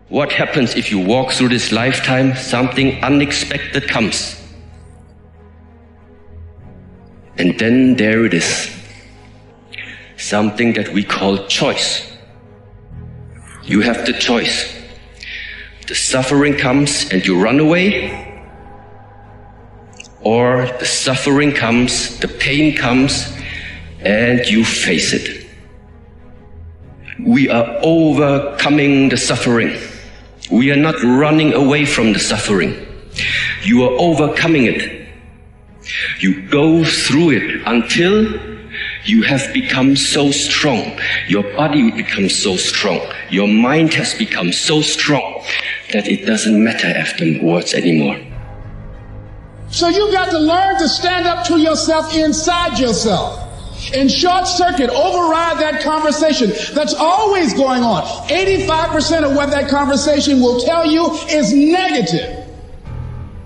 What happens if you walk through this lifetime, something unexpected comes? And then there it is. Something that we call choice. You have the choice. The suffering comes and you run away, or the suffering comes, the pain comes, and you face it. We are overcoming the suffering. We are not running away from the suffering. You are overcoming it. You go through it until you have become so strong. Your body becomes so strong. Your mind has become so strong that it doesn't matter afterwards anymore. So you've got to learn to stand up to yourself inside yourself. And short circuit, override that conversation that's always going on. 85% of what that conversation will tell you is negative.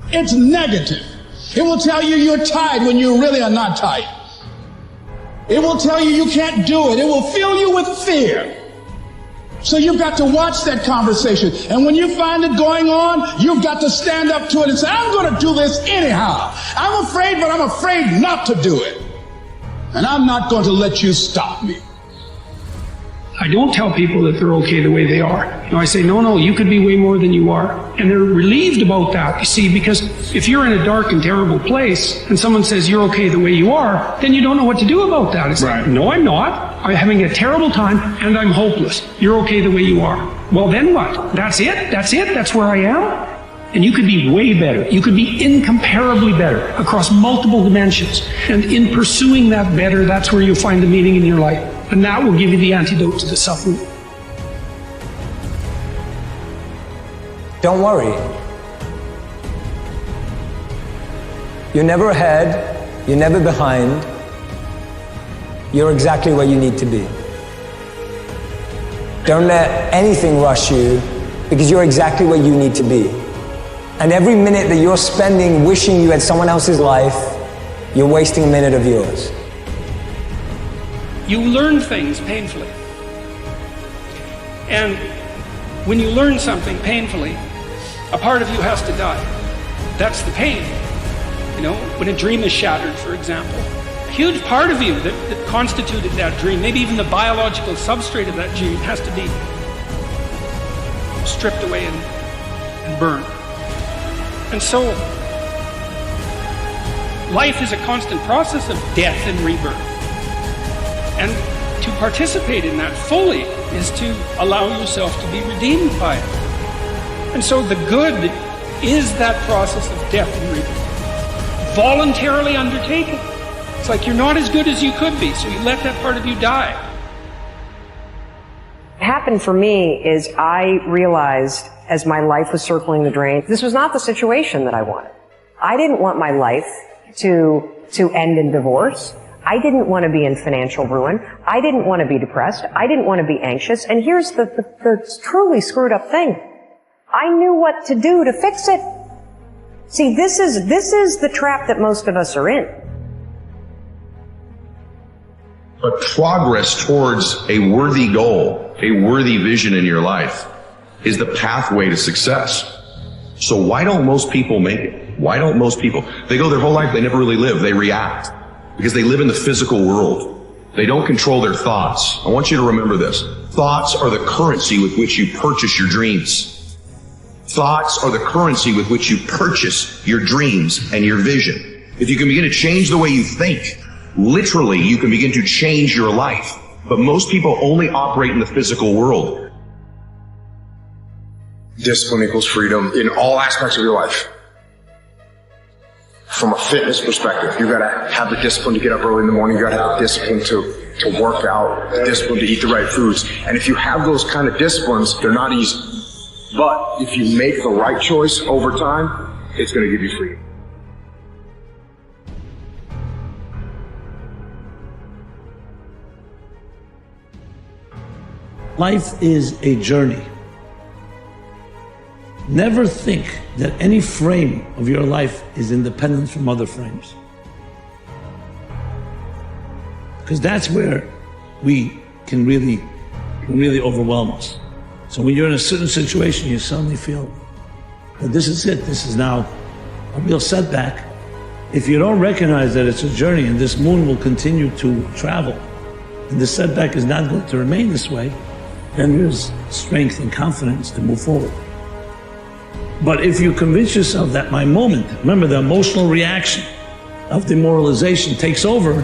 It's negative. It will tell you you're tired when you really are not tired. It will tell you you can't do it. It will fill you with fear. So you've got to watch that conversation. And when you find it going on, you've got to stand up to it and say, I'm going to do this anyhow. I'm afraid, but I'm afraid not to do it. And I'm not going to let you stop me. I don't tell people that they're okay the way they are. I say, no, you could be way more than you are. And they're relieved about that, you see, because if you're in a dark and terrible place and someone says you're okay the way you are, then you don't know what to do about that. It's right. Like, no, I'm not. I'm having a terrible time and I'm hopeless. You're okay the way you are. Well, then what? That's it? That's where I am? And you could be way better. You could be incomparably better across multiple dimensions. And in pursuing that better, that's where you'll find the meaning in your life. And that will give you the antidote to the suffering. Don't worry. You're never ahead. You're never behind. You're exactly where you need to be. Don't let anything rush you, because you're exactly where you need to be. And every minute that you're spending wishing you had someone else's life, you're wasting a minute of yours. You learn things painfully. And when you learn something painfully, a part of you has to die. That's the pain. When a dream is shattered, for example, a huge part of you that constituted that dream, maybe even the biological substrate of that dream, has to be stripped away and burned. And so, life is a constant process of death and rebirth. And to participate in that fully is to allow yourself to be redeemed by it. And so the good is that process of death and rebirth. Voluntarily undertaken. It's like you're not as good as you could be, so you let that part of you die. What happened for me is I realized as my life was circling the drain, this was not the situation that I wanted. I didn't want my life to end in divorce. I didn't want to be in financial ruin. I didn't want to be depressed. I didn't want to be anxious. And here's the truly screwed up thing. I knew what to do to fix it. See, this is the trap that most of us are in. But progress towards a worthy goal, a worthy vision in your life, is the pathway to success. So why don't most people make it? Why don't most people? They go their whole life, they never really live, they react. Because they live in the physical world. They don't control their thoughts. I want you to remember this. Thoughts are the currency with which you purchase your dreams. Thoughts are the currency with which you purchase your dreams and your vision. If you can begin to change the way you think, literally you can begin to change your life. But most people only operate in the physical world. Discipline equals freedom in all aspects of your life. From a fitness perspective, you gotta have the discipline to get up early in the morning, you gotta have the discipline to work out, the discipline to eat the right foods. And if you have those kind of disciplines, they're not easy. But if you make the right choice over time, it's gonna give you freedom. Life is a journey. Never think that any frame of your life is independent from other frames. Because that's where we can really overwhelm us. So when you're in a certain situation, you suddenly feel, well, this is it. This is now a real setback. If you don't recognize that it's a journey and this moon will continue to travel, and the setback is not going to remain this way, then there's strength and confidence to move forward. But if you convince yourself that my moment, remember the emotional reaction of demoralization takes over,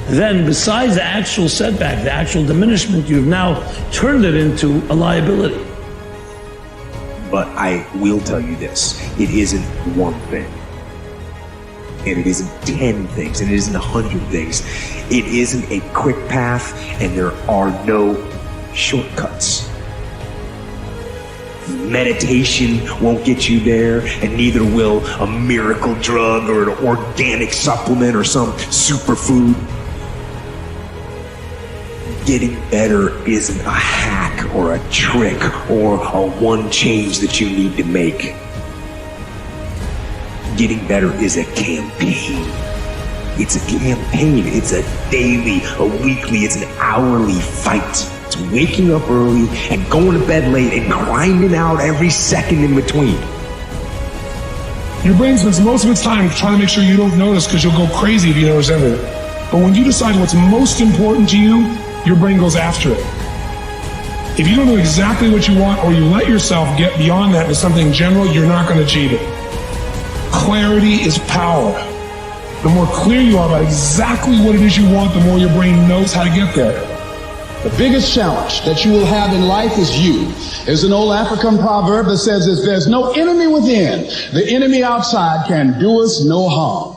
then besides the actual setback, the actual diminishment, you've now turned it into a liability. But I will tell you this, it isn't one thing. And it isn't 10 things, and it isn't 100 things. It isn't a quick path, and there are no shortcuts. Meditation won't get you there, and neither will a miracle drug or an organic supplement or some superfood. Getting better isn't a hack or a trick or a one change that you need to make. Getting better is a campaign. It's a campaign. It's a daily, a weekly, it's an hourly fight. It's waking up early and going to bed late and grinding out every second in between. Your brain spends most of its time trying to make sure you don't notice because you'll go crazy if you notice everything. But when you decide what's most important to you, your brain goes after it. If you don't know exactly what you want or you let yourself get beyond that to something general, you're not going to achieve it. Clarity is power. The more clear you are about exactly what it is you want, the more your brain knows how to get there. The biggest challenge that you will have in life is you. There's an old African proverb that says, if there's no enemy within, the enemy outside can do us no harm.